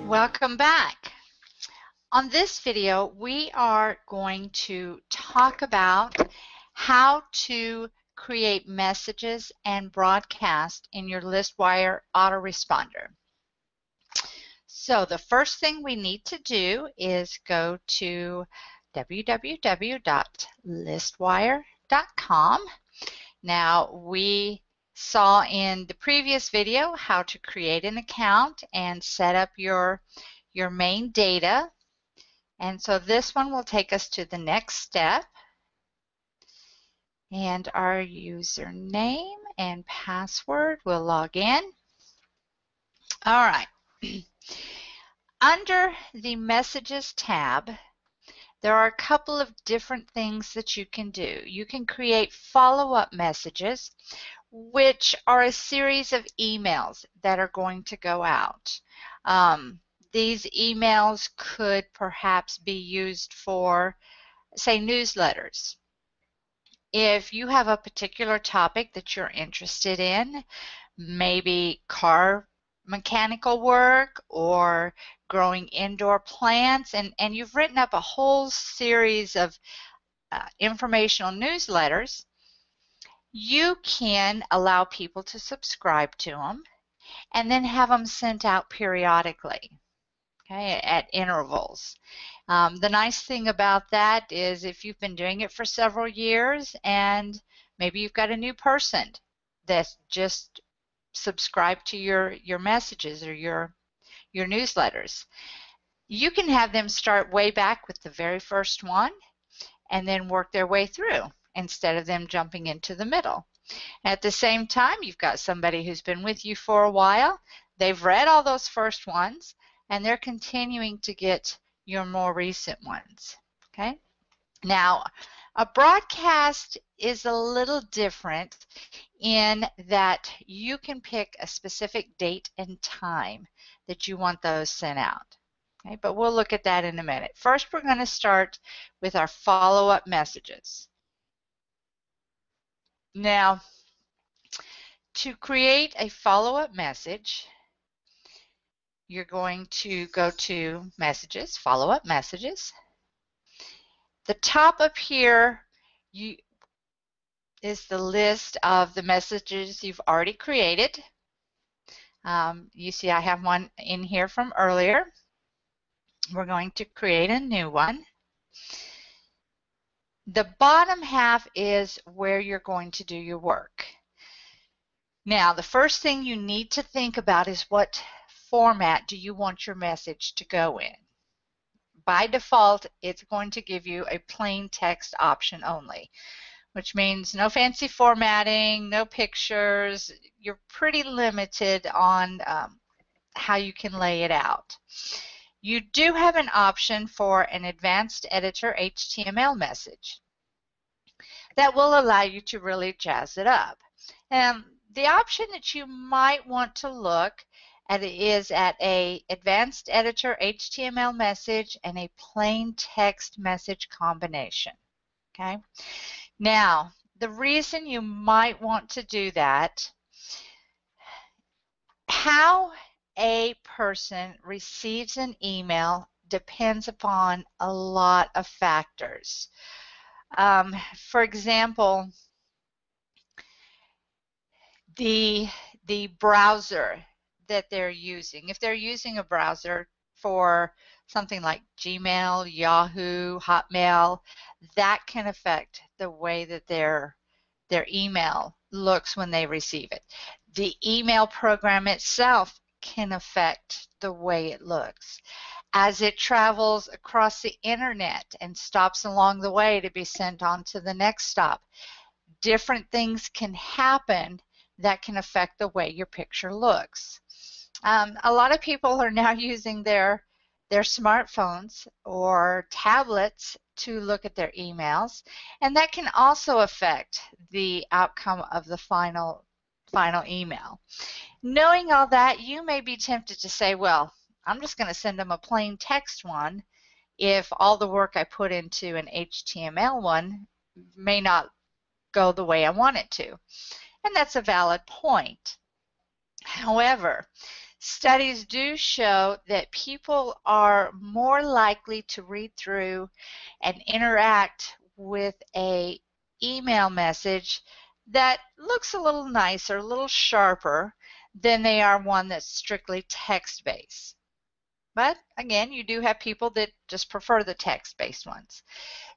Welcome back. On this video, we are going to talk about how to create messages and broadcast in your Listwire AutoResponder. So the first thing we need to do is go to www.listwire.com. Now, we saw in the previous video how to create an account and set up your main data. And so this one will take us to the next step. And our username and password, we'll log in. All right. Under the Messages tab, there are a couple of different things that you can do. You can create follow-up messages, which are a series of emails that are going to go out. These emails could perhaps be used for, say, newsletters. If you have a particular topic that you're interested in, maybe car mechanical work or growing indoor plants, and you've written up a whole series of informational newsletters, you can allow people to subscribe to them and then have them sent out periodically, okay, at intervals. The nice thing about that is if you've been doing it for several years and maybe you've got a new person that's just subscribed to your messages or your newsletters, you can have them start way back with the very first one and then work their way through instead of them jumping into the middle. At the same time, you've got somebody who's been with you for a while, they've read all those first ones, and they're continuing to get your more recent ones, okay? Now, a broadcast is a little different in that you can pick a specific date and time that you want those sent out, okay? But we'll look at that in a minute. First, we're going to start with our follow-up messages. Now, to create a follow-up message, you're going to go to Messages, Follow-up Messages. The top up here is the list of the messages you've already created. You see I have one in here from earlier. We're going to create a new one. The bottom half is where you're going to do your work. Now, the first thing you need to think about is what format do you want your message to go in. By default, it's going to give you a plain text option only, which means no fancy formatting, no pictures. You're pretty limited on how you can lay it out. You do have an option for an advanced editor HTML message that will allow you to really jazz it up. And the option that you might want to look at is at a advanced editor HTML message and a plain text message combination. Okay. Now, the reason you might want to do that, how a person receives an email depends upon a lot of factors. For example, the browser that they're using. If they're using a browser for something like Gmail, Yahoo, Hotmail, that can affect the way that their email looks when they receive it. The email program itself can affect the way it looks. As it travels across the internet and stops along the way to be sent on to the next stop, different things can happen that can affect the way your picture looks. A lot of people are now using their smartphones or tablets to look at their emails, and that can also affect the outcome of the final email. Knowing all that, you may be tempted to say, well, I'm just going to send them a plain text one, if all the work I put into an HTML one may not go the way I want it to. And that's a valid point. However, studies do show that people are more likely to read through and interact with a email message that looks a little nicer, a little sharper than they are one that's strictly text-based. But again, you do have people that just prefer the text-based ones.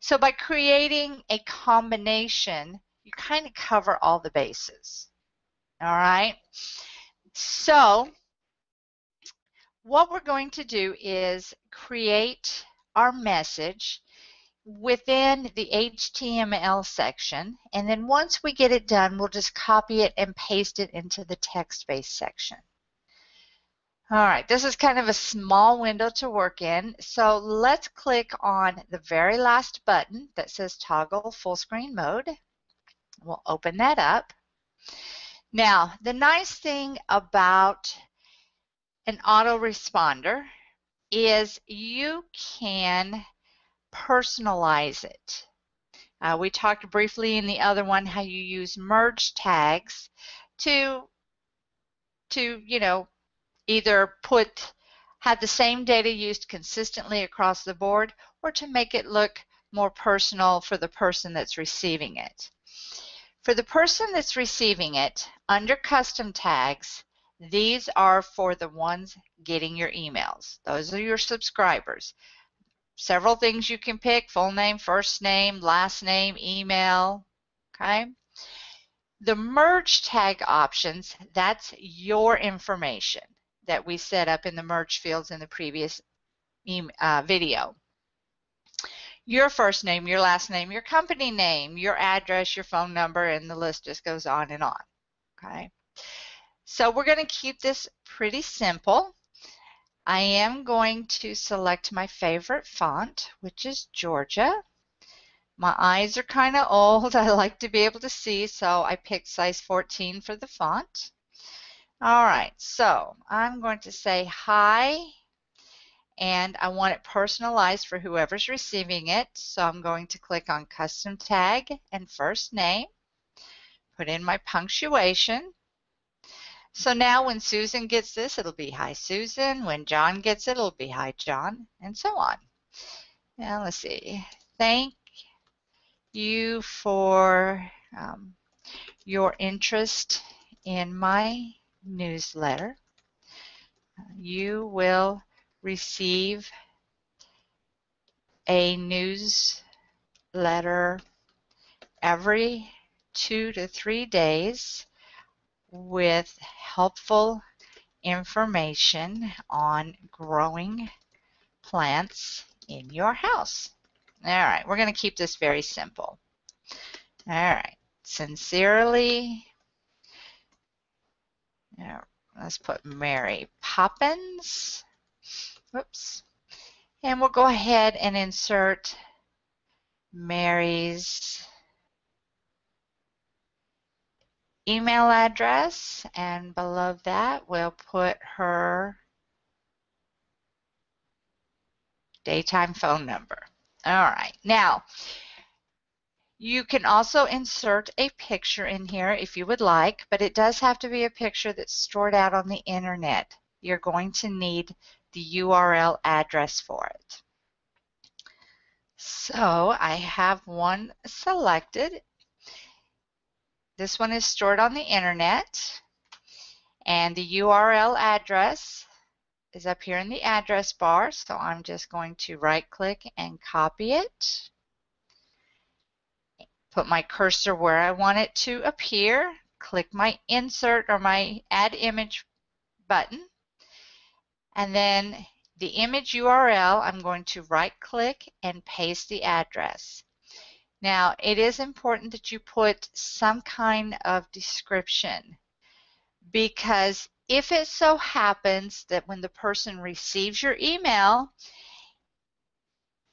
So by creating a combination, you kind of cover all the bases. All right. So what we're going to do is create our message within the HTML section, and then once we get it done, we'll just copy it and paste it into the text-based section. All right, this is kind of a small window to work in, so let's click on the very last button that says toggle full screen mode. We'll open that up. Now, the nice thing about an autoresponder is you can personalize it. We talked briefly in the other one how you use merge tags to either have the same data used consistently across the board, or to make it look more personal for the person that's receiving it. For the person that's receiving it, under custom tags, these are for the ones getting your emails. Those are your subscribers. Several things you can pick: full name, first name, last name, email. Okay. The merge tag options, that's your information that we set up in the merge fields in the previous video. Your first name, your last name, your company name, your address, your phone number, and the list just goes on and on. Okay. So we're going to keep this pretty simple. I am going to select my favorite font, which is Georgia. My eyes are kind of old. I like to be able to see, so I picked size 14 for the font. All right, so I'm going to say hi, and I want it personalized for whoever's receiving it. So I'm going to click on custom tag and first name, put in my punctuation. So now when Susan gets this, it'll be hi Susan. When John gets it, it'll be hi John, and so on. Now let's see. Thank you for your interest in my newsletter. You will receive a newsletter every 2 to 3 days with helpful information on growing plants in your house. All right, we're going to keep this very simple. All right, sincerely, let's put Mary Poppins. Whoops. And we'll go ahead and insert Mary's email address, and below that we'll put her daytime phone number. All right, now you can also insert a picture in here if you would like, but it does have to be a picture that's stored out on the internet. You're going to need the URL address for it. So I have one selected. This one is stored on the internet, and the URL address is up here in the address bar, so I'm just going to right-click and copy it. Put my cursor where I want it to appear, click my insert or my add image button, and then the image URL, I'm going to right-click and paste the address. Now, it is important that you put some kind of description, because if it so happens that when the person receives your email,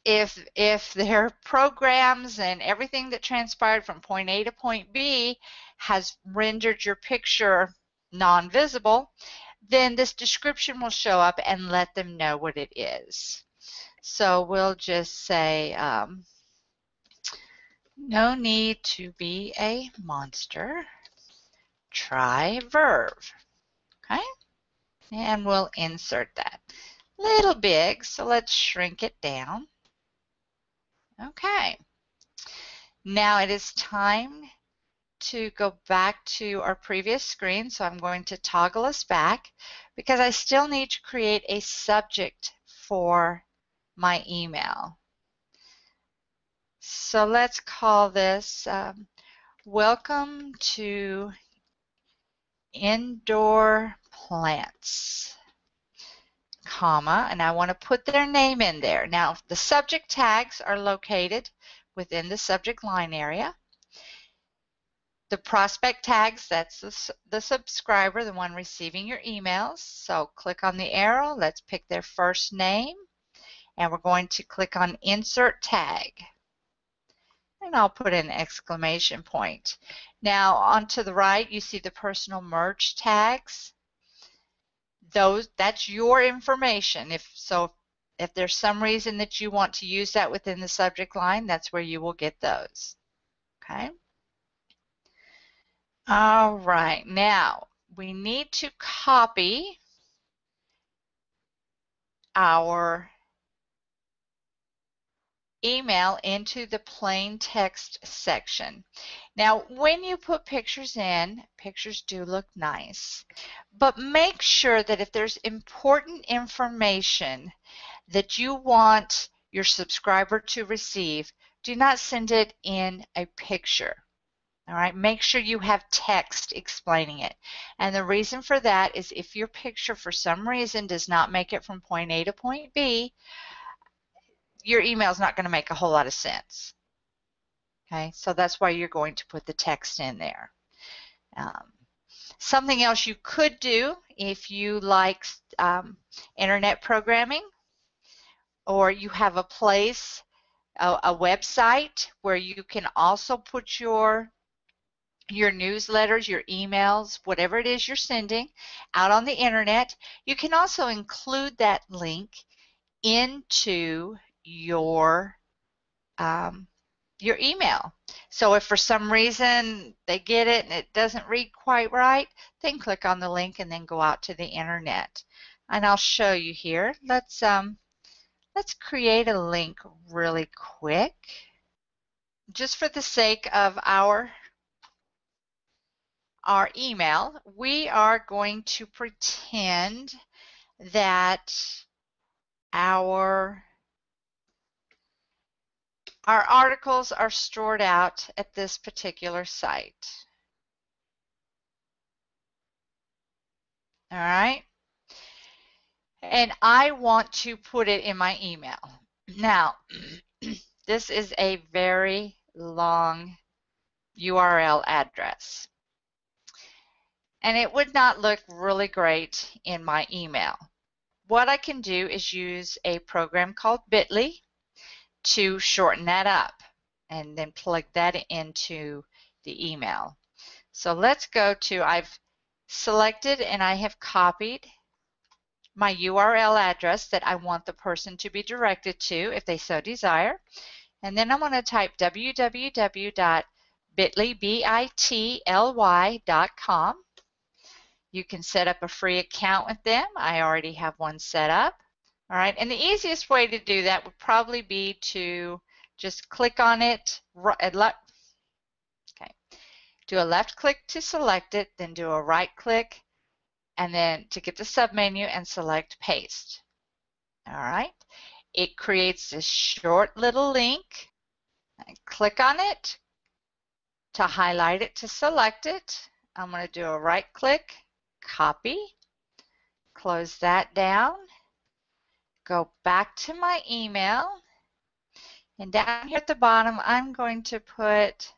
if their programs and everything that transpired from point A to point B has rendered your picture non-visible, then this description will show up and let them know what it is. So we'll just say, no need to be a monster. Try verb. Okay? And we'll insert that. Little big, so let's shrink it down. Okay. Now it is time to go back to our previous screen, so I'm going to toggle us back because I still need to create a subject for my email. So let's call this Welcome to Indoor Plants, comma, and I want to put their name in there. Now the subject tags are located within the subject line area. The prospect tags, that's the subscriber, the one receiving your emails. So click on the arrow, let's pick their first name, and we're going to click on Insert Tag. And I'll put an exclamation point. Now on to the right, you see the personal merge tags. That's your information. If there's some reason that you want to use that within the subject line, that's where you will get those. Okay. All right, now we need to copy our email into the plain text section. Now, when you put pictures in, pictures do look nice, but make sure that if there's important information that you want your subscriber to receive, do not send it in a picture. All right, make sure you have text explaining it. And the reason for that is if your picture for some reason does not make it from point A to point B, your email is not going to make a whole lot of sense. Okay, so that's why you're going to put the text in there. Something else you could do if you like internet programming, or you have a place, a website where you can also put your newsletters, your emails, whatever it is you're sending out on the internet, you can also include that link into your email. So if for some reason they get it and it doesn't read quite right, then click on the link and then go out to the internet. And I'll show you here. Let's create a link really quick. Just for the sake of our email, we are going to pretend that our articles are stored out at this particular site. All right. And I want to put it in my email. Now, this is a very long URL address. And it would not look really great in my email. What I can do is use a program called Bitly to shorten that up and then plug that into the email. So let's go to, I've selected and I have copied my URL address that I want the person to be directed to if they so desire. And then I'm going to type www.bitly.com. You can set up a free account with them. I already have one set up. All right, and the easiest way to do that would probably be to just click on it, do a left click to select it, then do a right click, and then to get the submenu and select paste. All right, it creates this short little link. Click on it to highlight it to select it. I'm going to do a right click, copy, close that down, go back to my email, and down here at the bottom I'm going to put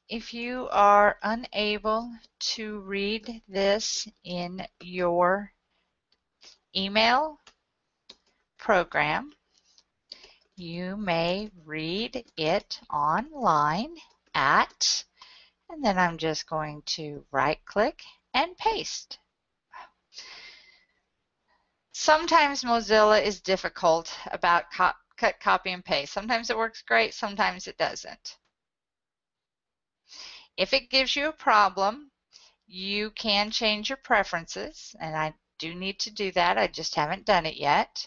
if you are unable to read this in your email program, you may read it online at, and then I'm just going to right click and paste. Sometimes Mozilla is difficult about cut, copy, and paste. Sometimes it works great, sometimes it doesn't. If it gives you a problem, you can change your preferences, and I do need to do that. I just haven't done it yet.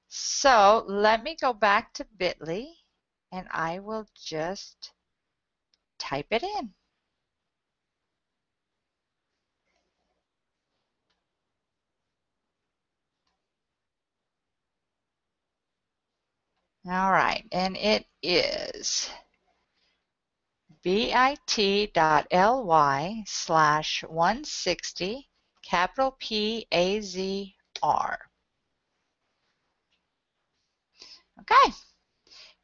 So let me go back to Bitly, and I will just type it in. All right, and it is bit.ly/160 capital PAZR. Okay,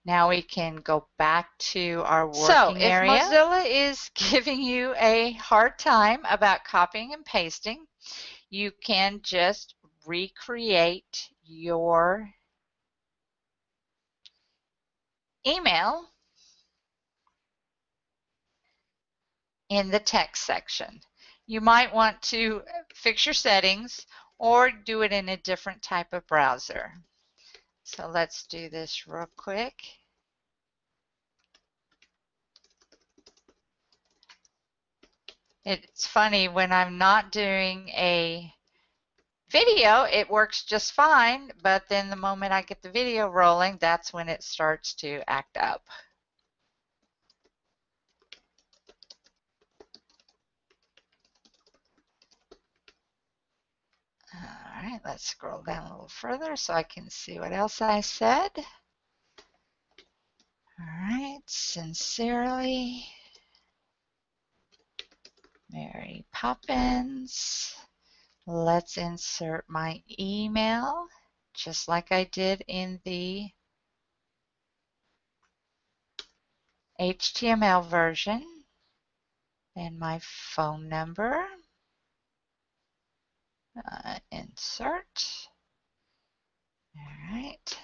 now we can go back to our working area. So if Mozilla is giving you a hard time about copying and pasting, you can just recreate your email in the text section. You might want to fix your settings or do it in a different type of browser. So let's do this real quick. It's funny, when I'm not doing a video, it works just fine, but then the moment I get the video rolling, that's when it starts to act up. All right, let's scroll down a little further so I can see what else I said. All right, sincerely, Mary Poppins. Let's insert my email, just like I did in the HTML version, and my phone number. Insert. All right.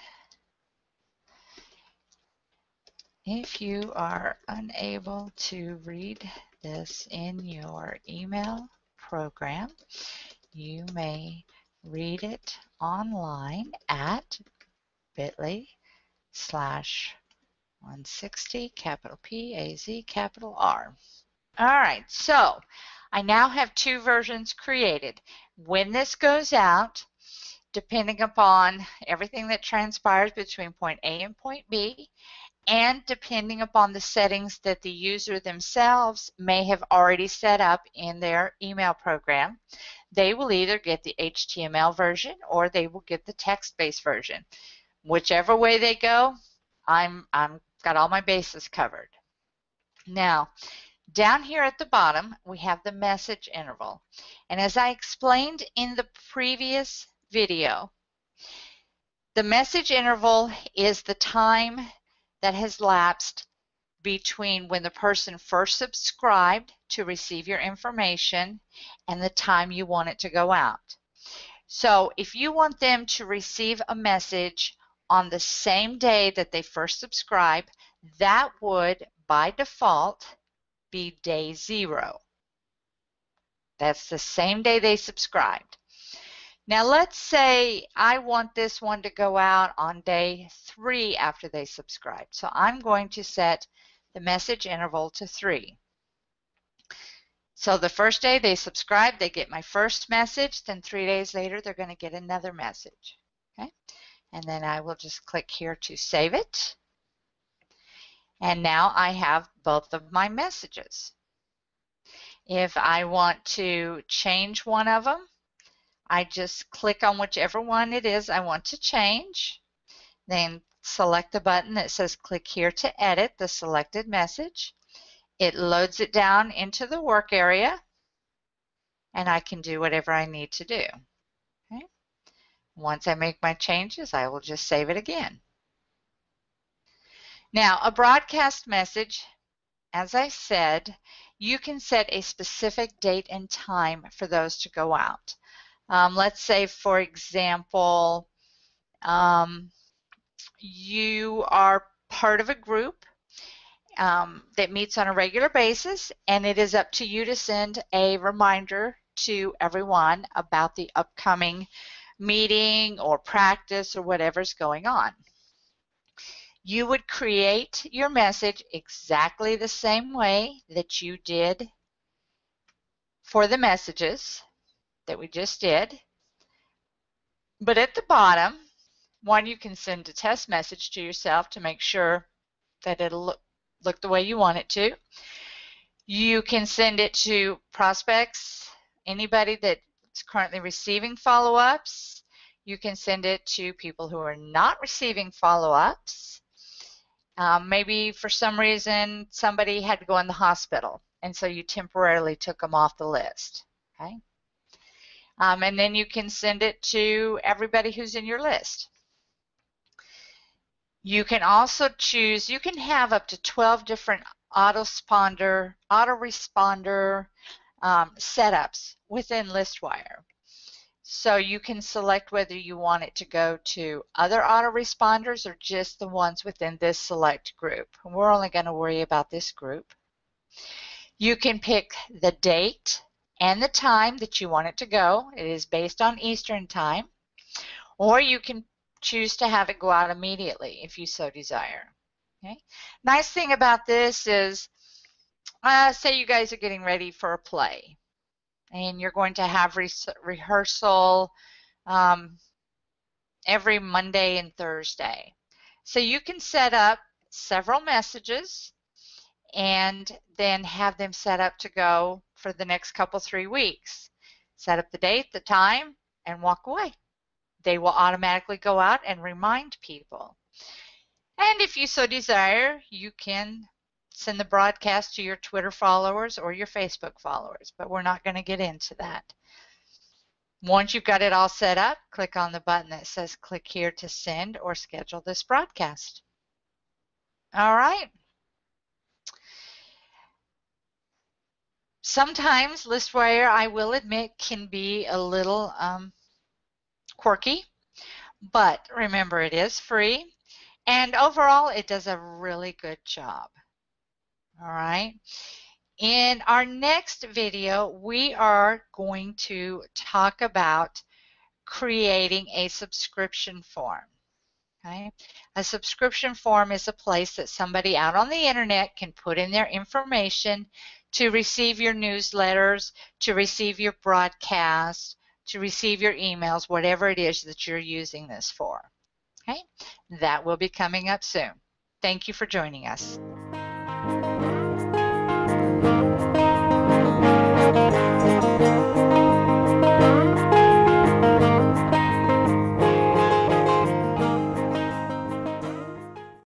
If you are unable to read this in your email program, you may read it online at bit.ly/160 capital PAZ capital R. All right, so I now have two versions created. When this goes out, depending upon everything that transpires between point A and point B, and depending upon the settings that the user themselves may have already set up in their email program, they will either get the HTML version or they will get the text-based version. Whichever way they go, I'm got all my bases covered. Now, down here at the bottom, we have the message interval. And as I explained in the previous video, the message interval is the time that has lapsed between when the person first subscribed to receive your information and the time you want it to go out. So if you want them to receive a message on the same day that they first subscribe, that would, by default, be day 0. That's the same day they subscribed. Now let's say I want this one to go out on day 3 after they subscribed. So I'm going to set the message interval to 3. So the first day they subscribe, they get my first message, then 3 days later they're going to get another message. Okay? And then I will just click here to save it. And now I have both of my messages. If I want to change one of them, I just click on whichever one it is I want to change, then select the button that says click here to edit the selected message. It loads it down into the work area, and I can do whatever I need to do. Okay? Once I make my changes, I will just save it again. Now, a broadcast message, as I said, you can set a specific date and time for those to go out. Let's say, for example, you are part of a group that meets on a regular basis, and it is up to you to send a reminder to everyone about the upcoming meeting or practice or whatever's going on. You would create your message exactly the same way that you did for the messages that we just did. But at the bottom, one, you can send a test message to yourself to make sure that it'll look the way you want it to. You can send it to prospects, anybody that's currently receiving follow-ups. You can send it to people who are not receiving follow-ups. Maybe for some reason somebody had to go in the hospital, and so you temporarily took them off the list. Okay. And then you can send it to everybody who's in your list. You can also choose, you can have up to 12 different AutoResponder setups within Listwire. So you can select whether you want it to go to other autoresponders or just the ones within this select group. We're only going to worry about this group. You can pick the date and the time that you want it to go. It is based on Eastern time. Or you can choose to have it go out immediately if you so desire. Okay. Nice thing about this is, say you guys are getting ready for a play and you're going to have rehearsal every Monday and Thursday. So you can set up several messages and then have them set up to go for the next couple 3 weeks. Set up the date, the time, and walk away. They will automatically go out and remind people. And if you so desire, you can send the broadcast to your Twitter followers or your Facebook followers, but we're not going to get into that. Once you've got it all set up, click on the button that says click here to send or schedule this broadcast. All right. Sometimes Listwire, I will admit, can be a little quirky, but remember it is free, and overall it does a really good job. All right. In our next video, we are going to talk about creating a subscription form. Okay. A subscription form is a place that somebody out on the internet can put in their information to receive your newsletters, to receive your broadcasts, to receive your emails, whatever it is that you're using this for. Okay. That will be coming up soon. Thank you for joining us.